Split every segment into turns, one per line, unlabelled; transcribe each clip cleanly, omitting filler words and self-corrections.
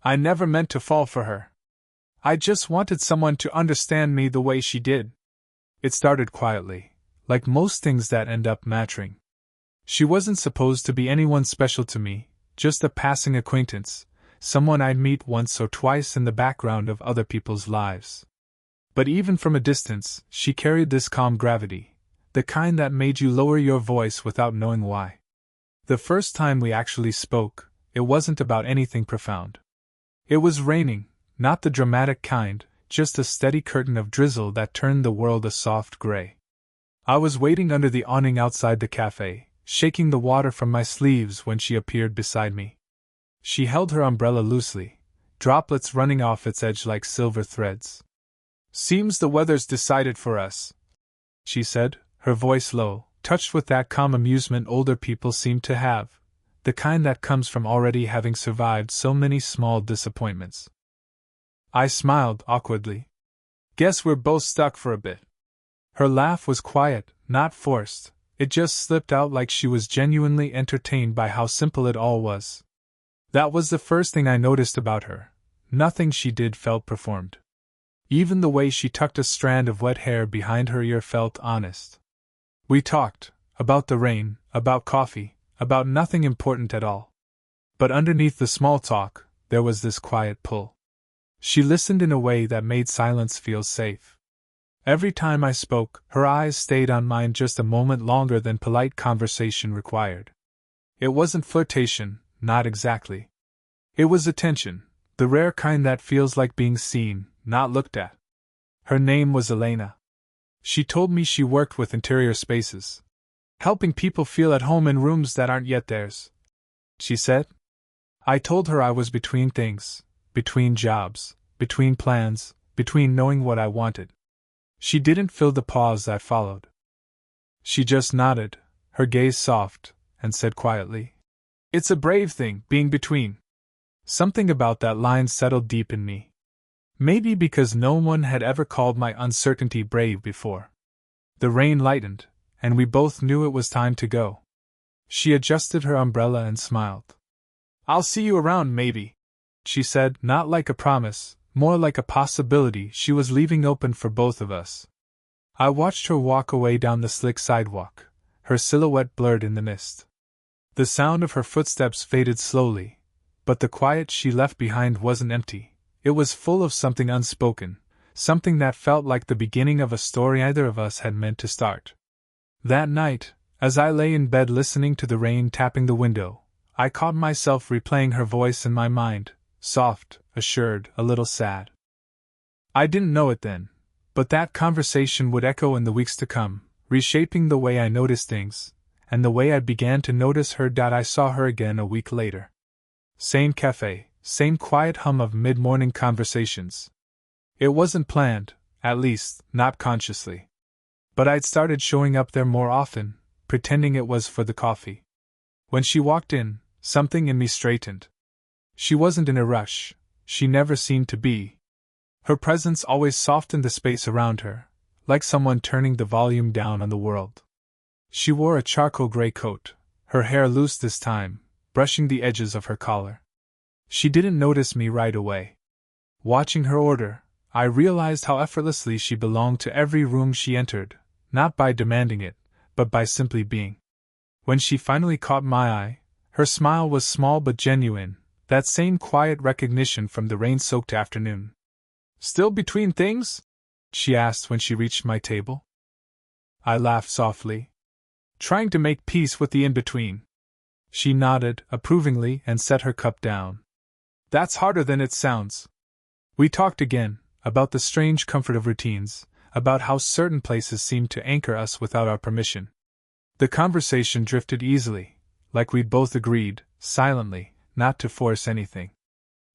I never meant to fall for her. I just wanted someone to understand me the way she did. It started quietly, like most things that end up mattering. She wasn't supposed to be anyone special to me, just a passing acquaintance, someone I'd meet once or twice in the background of other people's lives. But even from a distance, she carried this calm gravity, the kind that made you lower your voice without knowing why. The first time we actually spoke, it wasn't about anything profound. It was raining, not the dramatic kind, just a steady curtain of drizzle that turned the world a soft gray. I was waiting under the awning outside the cafe, shaking the water from my sleeves when she appeared beside me. She held her umbrella loosely, droplets running off its edge like silver threads. "Seems the weather's decided for us," she said, her voice low, touched with that calm amusement older people seem to have, the kind that comes from already having survived so many small disappointments. I smiled awkwardly. "Guess we're both stuck for a bit." Her laugh was quiet, not forced, it just slipped out like she was genuinely entertained by how simple it all was. That was the first thing I noticed about her. Nothing she did felt performed. Even the way she tucked a strand of wet hair behind her ear felt honest. We talked, about the rain, about coffee, about nothing important at all. But underneath the small talk, there was this quiet pull. She listened in a way that made silence feel safe. Every time I spoke, her eyes stayed on mine just a moment longer than polite conversation required. It wasn't flirtation, not exactly. It was attention, the rare kind that feels like being seen, not looked at. Her name was Elena. She told me she worked with interior spaces, helping people feel at home in rooms that aren't yet theirs, she said. I told her I was between things, between jobs, between plans, between knowing what I wanted. She didn't fill the pause that followed. She just nodded, her gaze soft, and said quietly, "It's a brave thing, being between." Something about that line settled deep in me. Maybe because no one had ever called my uncertainty brave before. The rain lightened, and we both knew it was time to go. She adjusted her umbrella and smiled. "I'll see you around, maybe," she said, not like a promise, more like a possibility she was leaving open for both of us. I watched her walk away down the slick sidewalk, her silhouette blurred in the mist. The sound of her footsteps faded slowly, but the quiet she left behind wasn't empty. It was full of something unspoken, something that felt like the beginning of a story either of us had meant to start. That night, as I lay in bed listening to the rain tapping the window, I caught myself replaying her voice in my mind, soft, assured, a little sad. I didn't know it then, but that conversation would echo in the weeks to come, reshaping the way I noticed things, and the way I began to notice her. I saw her again a week later. Same cafe, same quiet hum of mid-morning conversations. It wasn't planned, at least, not consciously. But I'd started showing up there more often, pretending it was for the coffee. When she walked in, something in me straightened. She wasn't in a rush, she never seemed to be. Her presence always softened the space around her, like someone turning the volume down on the world. She wore a charcoal gray coat, her hair loose this time, brushing the edges of her collar. She didn't notice me right away. Watching her order, I realized how effortlessly she belonged to every room she entered, not by demanding it, but by simply being. When she finally caught my eye, her smile was small but genuine, that same quiet recognition from the rain-soaked afternoon. "Still between things?" she asked when she reached my table. I laughed softly. "Trying to make peace with the in-between." She nodded approvingly and set her cup down. "That's harder than it sounds." We talked again, about the strange comfort of routines, about how certain places seemed to anchor us without our permission. The conversation drifted easily, like we'd both agreed, silently, not to force anything.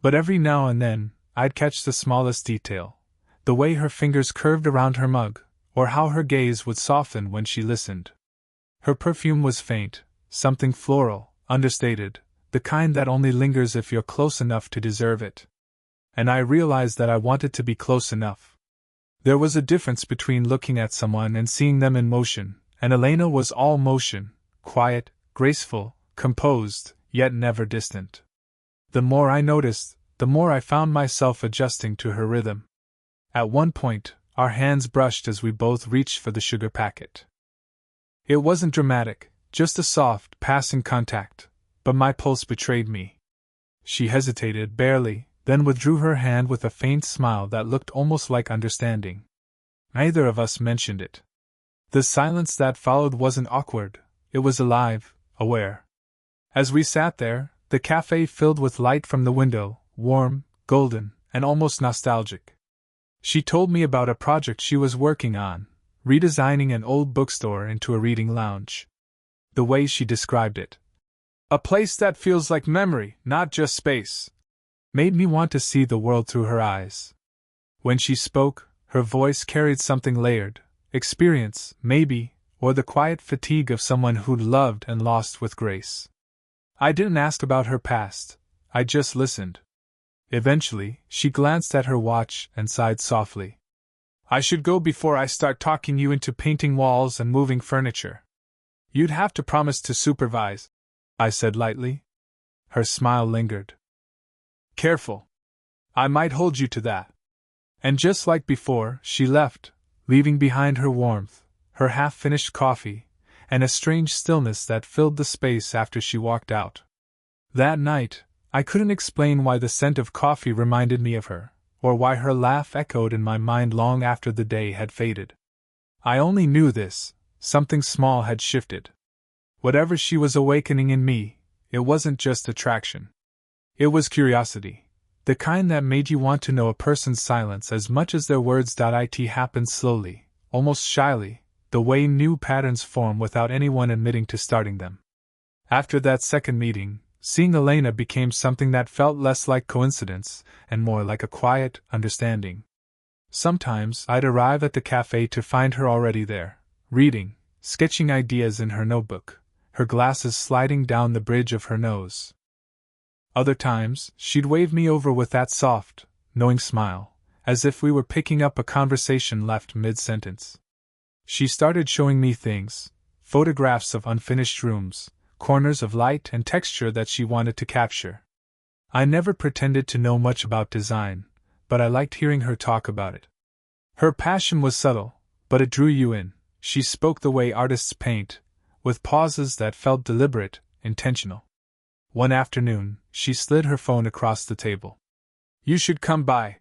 But every now and then, I'd catch the smallest detail, the way her fingers curved around her mug, or how her gaze would soften when she listened. Her perfume was faint, something floral, understated, the kind that only lingers if you're close enough to deserve it. And I realized that I wanted to be close enough. There was a difference between looking at someone and seeing them in motion, and Elena was all motion, quiet, graceful, composed, yet never distant. The more I noticed, the more I found myself adjusting to her rhythm. At one point, our hands brushed as we both reached for the sugar packet. It wasn't dramatic, just a soft, passing contact, but my pulse betrayed me. She hesitated barely, then withdrew her hand with a faint smile that looked almost like understanding. Neither of us mentioned it. The silence that followed wasn't awkward, it was alive, aware. As we sat there, the cafe filled with light from the window, warm, golden, and almost nostalgic. She told me about a project she was working on, redesigning an old bookstore into a reading lounge. The way she described it, a place that feels like memory, not just space, made me want to see the world through her eyes. When she spoke, her voice carried something layered, experience, maybe, or the quiet fatigue of someone who'd loved and lost with grace. I didn't ask about her past, I just listened. Eventually, she glanced at her watch and sighed softly. I should go before I start talking you into painting walls and moving furniture. You'd have to promise to supervise, I said lightly. Her smile lingered. Careful. I might hold you to that. And just like before, she left, leaving behind her warmth, her half-finished coffee, and a strange stillness that filled the space after she walked out. That night, I couldn't explain why the scent of coffee reminded me of her, or why her laugh echoed in my mind long after the day had faded. I only knew this: something small had shifted. Whatever she was awakening in me, it wasn't just attraction. It was curiosity, the kind that made you want to know a person's silence as much as their words. It happened slowly, almost shyly, the way new patterns form without anyone admitting to starting them. After that second meeting, seeing Elena became something that felt less like coincidence and more like a quiet understanding. Sometimes I'd arrive at the cafe to find her already there, reading, sketching ideas in her notebook, her glasses sliding down the bridge of her nose. Other times, she'd wave me over with that soft, knowing smile, as if we were picking up a conversation left mid-sentence. She started showing me things, photographs of unfinished rooms, corners of light and texture that she wanted to capture. I never pretended to know much about design, but I liked hearing her talk about it. Her passion was subtle, but it drew you in. She spoke the way artists paint, with pauses that felt deliberate, intentional. One afternoon, she slid her phone across the table. You should come by,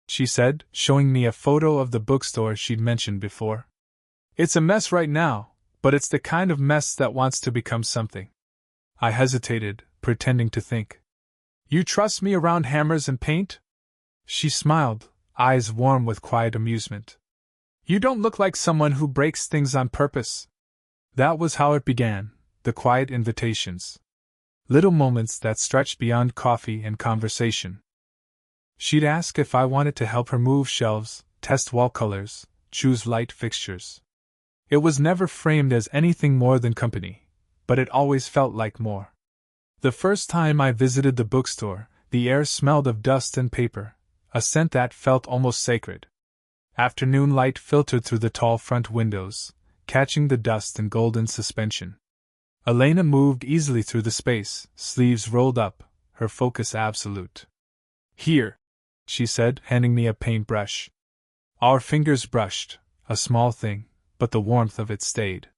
she said, showing me a photo of the bookstore she'd mentioned before. It's a mess right now, but it's the kind of mess that wants to become something. I hesitated, pretending to think. You trust me around hammers and paint? She smiled, eyes warm with quiet amusement. You don't look like someone who breaks things on purpose. That was how it began, the quiet invitations. Little moments that stretched beyond coffee and conversation. She'd ask if I wanted to help her move shelves, test wall colors, choose light fixtures. It was never framed as anything more than company, but it always felt like more. The first time I visited the bookstore, the air smelled of dust and paper, a scent that felt almost sacred. Afternoon light filtered through the tall front windows, catching the dust in golden suspension. Elena moved easily through the space, sleeves rolled up, her focus absolute. Here, she said, handing me a paintbrush. Our fingers brushed, a small thing, but the warmth of it stayed.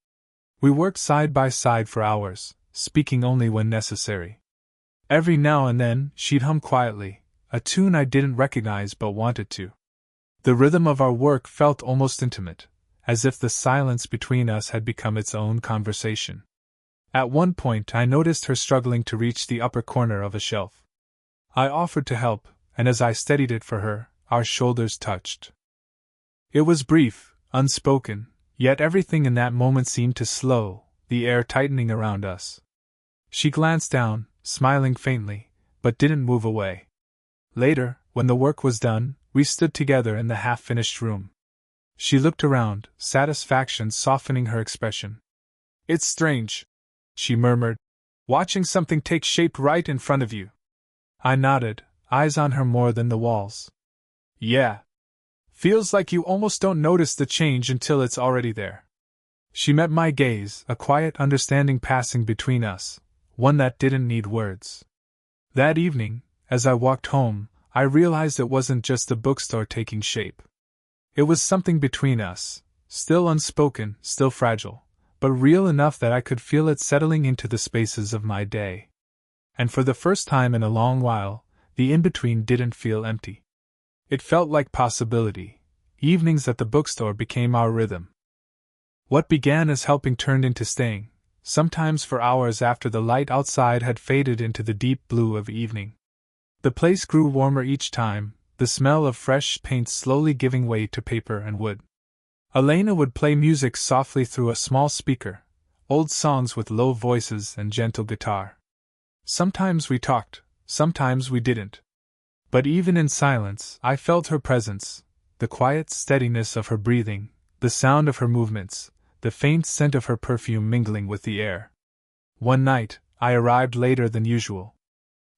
We worked side by side for hours, speaking only when necessary. Every now and then, she'd hum quietly, a tune I didn't recognize but wanted to. The rhythm of our work felt almost intimate, as if the silence between us had become its own conversation. At one point I noticed her struggling to reach the upper corner of a shelf. I offered to help, and as I steadied it for her, our shoulders touched. It was brief, unspoken, yet everything in that moment seemed to slow, the air tightening around us. She glanced down, smiling faintly, but didn't move away. Later, when the work was done, we stood together in the half-finished room. She looked around, satisfaction softening her expression. It's strange, she murmured, watching something take shape right in front of you. I nodded, eyes on her more than the walls. Yeah. Feels like you almost don't notice the change until it's already there. She met my gaze, a quiet understanding passing between us, one that didn't need words. That evening, as I walked home, I realized it wasn't just the bookstore taking shape. It was something between us, still unspoken, still fragile, but real enough that I could feel it settling into the spaces of my day. And for the first time in a long while, the in-between didn't feel empty. It felt like possibility. Evenings at the bookstore became our rhythm. What began as helping turned into staying, sometimes for hours after the light outside had faded into the deep blue of evening. The place grew warmer each time, the smell of fresh paint slowly giving way to paper and wood. Elena would play music softly through a small speaker, old songs with low voices and gentle guitar. Sometimes we talked, sometimes we didn't. But even in silence, I felt her presence, the quiet steadiness of her breathing, the sound of her movements, the faint scent of her perfume mingling with the air. One night, I arrived later than usual.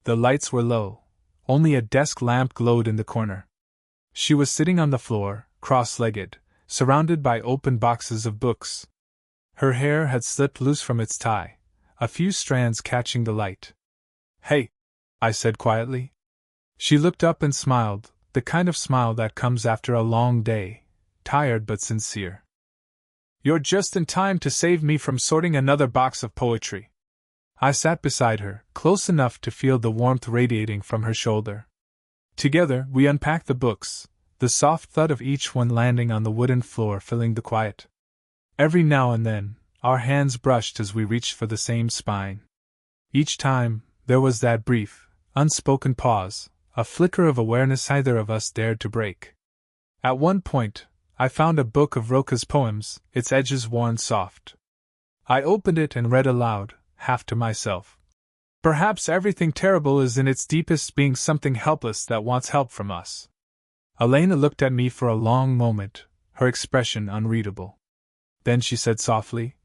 The lights were low, only a desk lamp glowed in the corner. She was sitting on the floor, cross-legged, surrounded by open boxes of books. Her hair had slipped loose from its tie, a few strands catching the light. "Hey," I said quietly. She looked up and smiled, the kind of smile that comes after a long day, tired but sincere. "You're just in time to save me from sorting another box of poetry." I sat beside her, close enough to feel the warmth radiating from her shoulder. Together, we unpacked the books, the soft thud of each one landing on the wooden floor filling the quiet. Every now and then, our hands brushed as we reached for the same spine. Each time, there was that brief, unspoken pause, a flicker of awareness neither of us dared to break. At one point, I found a book of Roca's poems, its edges worn soft. I opened it and read aloud, half to myself. "Perhaps everything terrible is in its deepest being something helpless that wants help from us." Elena looked at me for a long moment, her expression unreadable. Then she said softly,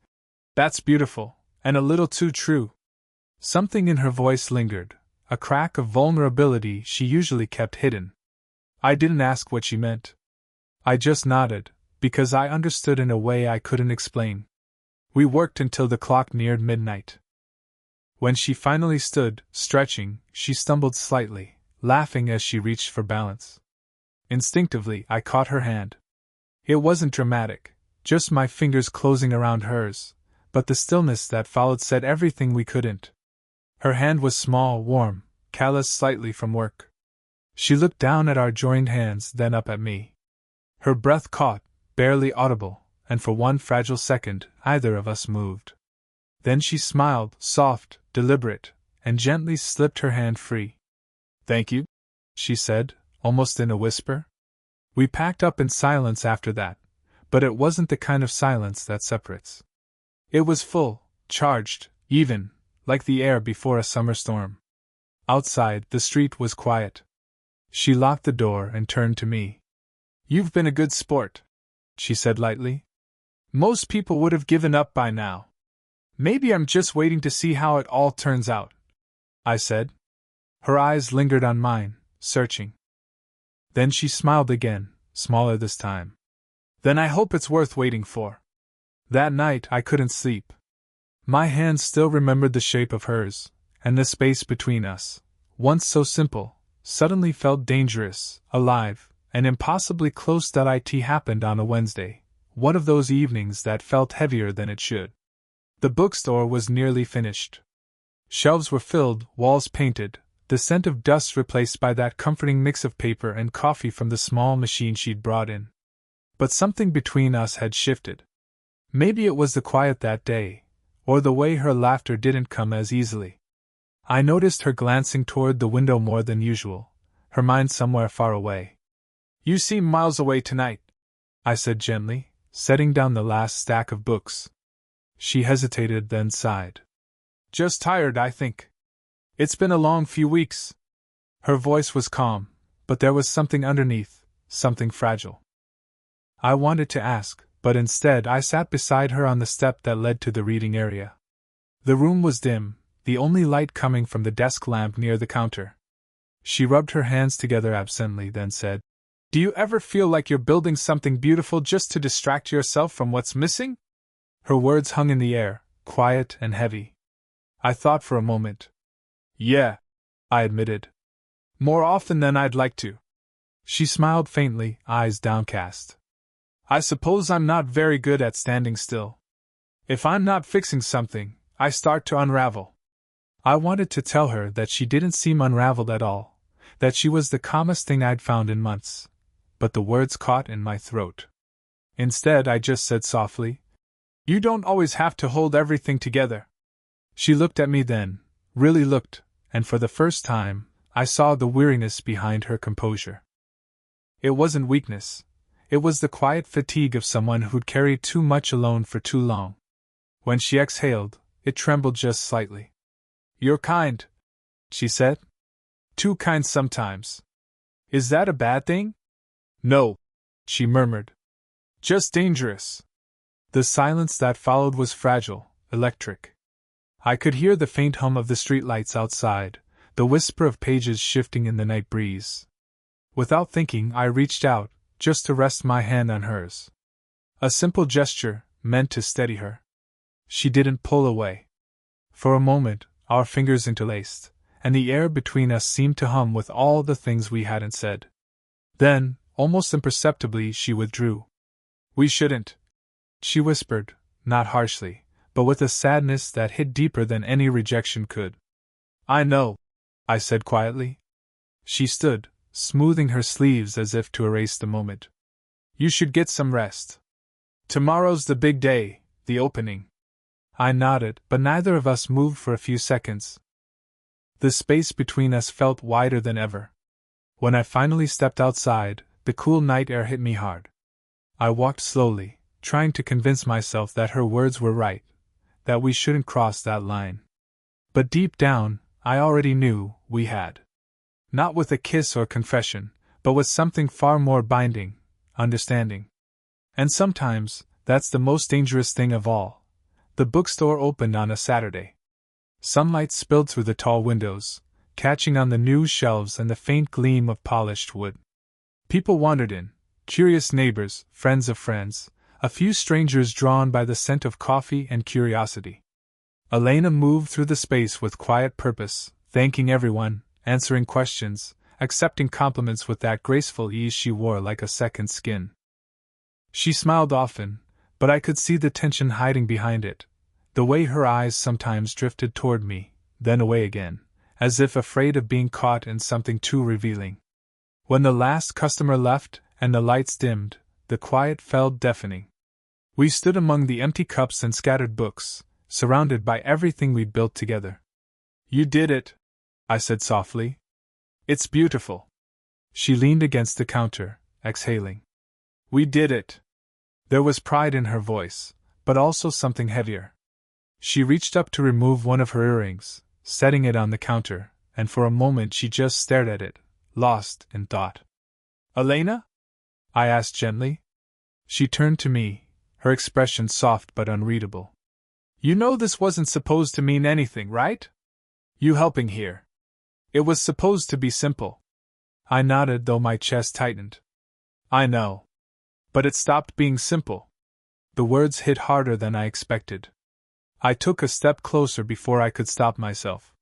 "That's beautiful, and a little too true." Something in her voice lingered, a crack of vulnerability she usually kept hidden. I didn't ask what she meant. I just nodded, because I understood in a way I couldn't explain. We worked until the clock neared midnight. When she finally stood, stretching, she stumbled slightly, laughing as she reached for balance. Instinctively, I caught her hand. It wasn't dramatic, just my fingers closing around hers, but the stillness that followed said everything we couldn't. Her hand was small, warm, calloused slightly from work. She looked down at our joined hands, then up at me. Her breath caught, barely audible, and for one fragile second, either of us moved. Then she smiled, soft, deliberate, and gently slipped her hand free. "Thank you," she said, almost in a whisper. We packed up in silence after that, but it wasn't the kind of silence that separates. It was full, charged, even, like the air before a summer storm. Outside, the street was quiet. She locked the door and turned to me. "You've been a good sport," she said lightly. "Most people would have given up by now. Maybe I'm just waiting to see how it all turns out," I said. Her eyes lingered on mine, searching. Then she smiled again, smaller this time. "Then I hope it's worth waiting for." That night I couldn't sleep. My hands still remembered the shape of hers, and the space between us, once so simple, suddenly felt dangerous, alive, and impossibly close. It happened on a Wednesday, one of those evenings that felt heavier than it should. The bookstore was nearly finished. Shelves were filled, walls painted, the scent of dust replaced by that comforting mix of paper and coffee from the small machine she'd brought in. But something between us had shifted. Maybe it was the quiet that day, or the way her laughter didn't come as easily. I noticed her glancing toward the window more than usual, her mind somewhere far away. "You seem miles away tonight," I said gently, setting down the last stack of books. She hesitated, then sighed. "Just tired, I think. It's been a long few weeks." Her voice was calm, but there was something underneath, something fragile. I wanted to ask, but instead I sat beside her on the step that led to the reading area. The room was dim, the only light coming from the desk lamp near the counter. She rubbed her hands together absently, then said, "Do you ever feel like you're building something beautiful just to distract yourself from what's missing?" Her words hung in the air, quiet and heavy. I thought for a moment. "Yeah," I admitted. More often than I'd like to. She smiled faintly, eyes downcast. I suppose I'm not very good at standing still. If I'm not fixing something, I start to unravel. I wanted to tell her that she didn't seem unraveled at all, that she was the calmest thing I'd found in months, but the words caught in my throat. Instead, I just said softly, "You don't always have to hold everything together." She looked at me then, really looked, and for the first time, I saw the weariness behind her composure. It wasn't weakness. It was the quiet fatigue of someone who'd carried too much alone for too long. When she exhaled, it trembled just slightly. "You're kind," she said. "Too kind sometimes. Is that a bad thing?" "No," she murmured. "Just dangerous." The silence that followed was fragile, electric. I could hear the faint hum of the streetlights outside, the whisper of pages shifting in the night breeze. Without thinking, I reached out, just to rest my hand on hers. A simple gesture, meant to steady her. She didn't pull away. For a moment, our fingers interlaced, and the air between us seemed to hum with all the things we hadn't said. Then, almost imperceptibly, she withdrew. "We shouldn't," she whispered, not harshly, but with a sadness that hit deeper than any rejection could. "I know," I said quietly. She stood, smoothing her sleeves as if to erase the moment. "You should get some rest. Tomorrow's the big day, the opening." I nodded, but neither of us moved for a few seconds. The space between us felt wider than ever. When I finally stepped outside, the cool night air hit me hard. I walked slowly, trying to convince myself that her words were right, that we shouldn't cross that line. But deep down, I already knew we had. Not with a kiss or confession, but with something far more binding, understanding. And sometimes, that's the most dangerous thing of all. The bookstore opened on a Saturday. Sunlight spilled through the tall windows, catching on the new shelves and the faint gleam of polished wood. People wandered in, curious neighbors, friends of friends, a few strangers drawn by the scent of coffee and curiosity. Elena moved through the space with quiet purpose, thanking everyone, answering questions, accepting compliments with that graceful ease she wore like a second skin. She smiled often, but I could see the tension hiding behind it, the way her eyes sometimes drifted toward me, then away again, as if afraid of being caught in something too revealing. When the last customer left and the lights dimmed, the quiet felt deafening. We stood among the empty cups and scattered books, surrounded by everything we'd built together. "You did it," I said softly. "It's beautiful." She leaned against the counter, exhaling. "We did it." There was pride in her voice, but also something heavier. She reached up to remove one of her earrings, setting it on the counter, and for a moment she just stared at it, lost in thought. "Elena?" I asked gently. She turned to me, her expression soft but unreadable. "You know this wasn't supposed to mean anything, right? You helping here. It was supposed to be simple." I nodded, though my chest tightened. "I know. But it stopped being simple." The words hit harder than I expected. I took a step closer before I could stop myself.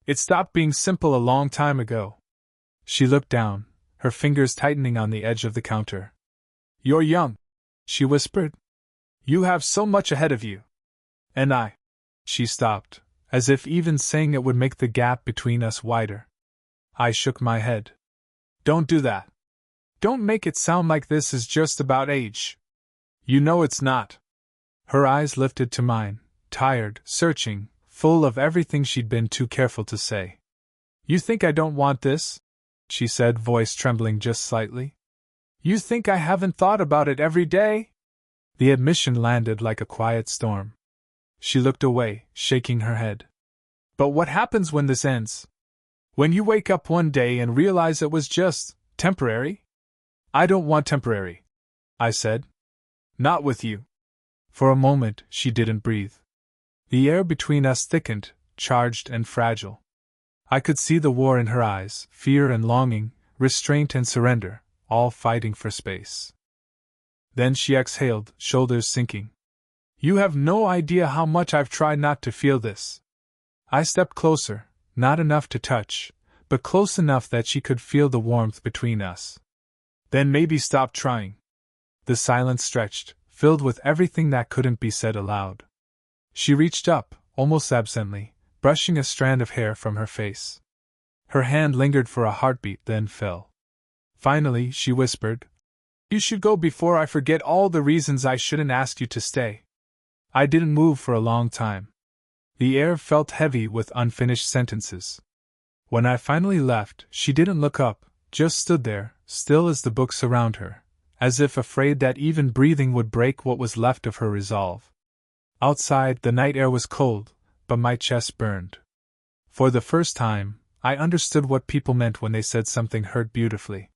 "It stopped being simple a long time ago." She looked down, her fingers tightening on the edge of the counter. "You're young," she whispered. "You have so much ahead of you. And I." She stopped, as if even saying it would make the gap between us wider. I shook my head. "Don't do that. Don't make it sound like this is just about age. You know it's not." Her eyes lifted to mine, tired, searching, full of everything she'd been too careful to say. "You think I don't want this?" she said, voice trembling just slightly. "You think I haven't thought about it every day?" The admission landed like a quiet storm. She looked away, shaking her head. "But what happens when this ends? When you wake up one day and realize it was just temporary?" "I don't want temporary," I said. "Not with you." For a moment, she didn't breathe. The air between us thickened, charged and fragile. I could see the war in her eyes, fear and longing, restraint and surrender, all fighting for space. Then she exhaled, shoulders sinking. "You have no idea how much I've tried not to feel this." I stepped closer, not enough to touch, but close enough that she could feel the warmth between us. Then maybe stop trying. The silence stretched, filled with everything that couldn't be said aloud. She reached up, almost absently, brushing a strand of hair from her face. Her hand lingered for a heartbeat, then fell. Finally, she whispered, "You should go before I forget all the reasons I shouldn't ask you to stay." I didn't move for a long time. The air felt heavy with unfinished sentences. When I finally left, she didn't look up, just stood there, still as the books around her, as if afraid that even breathing would break what was left of her resolve. Outside, the night air was cold, but my chest burned. For the first time, I understood what people meant when they said something hurt beautifully.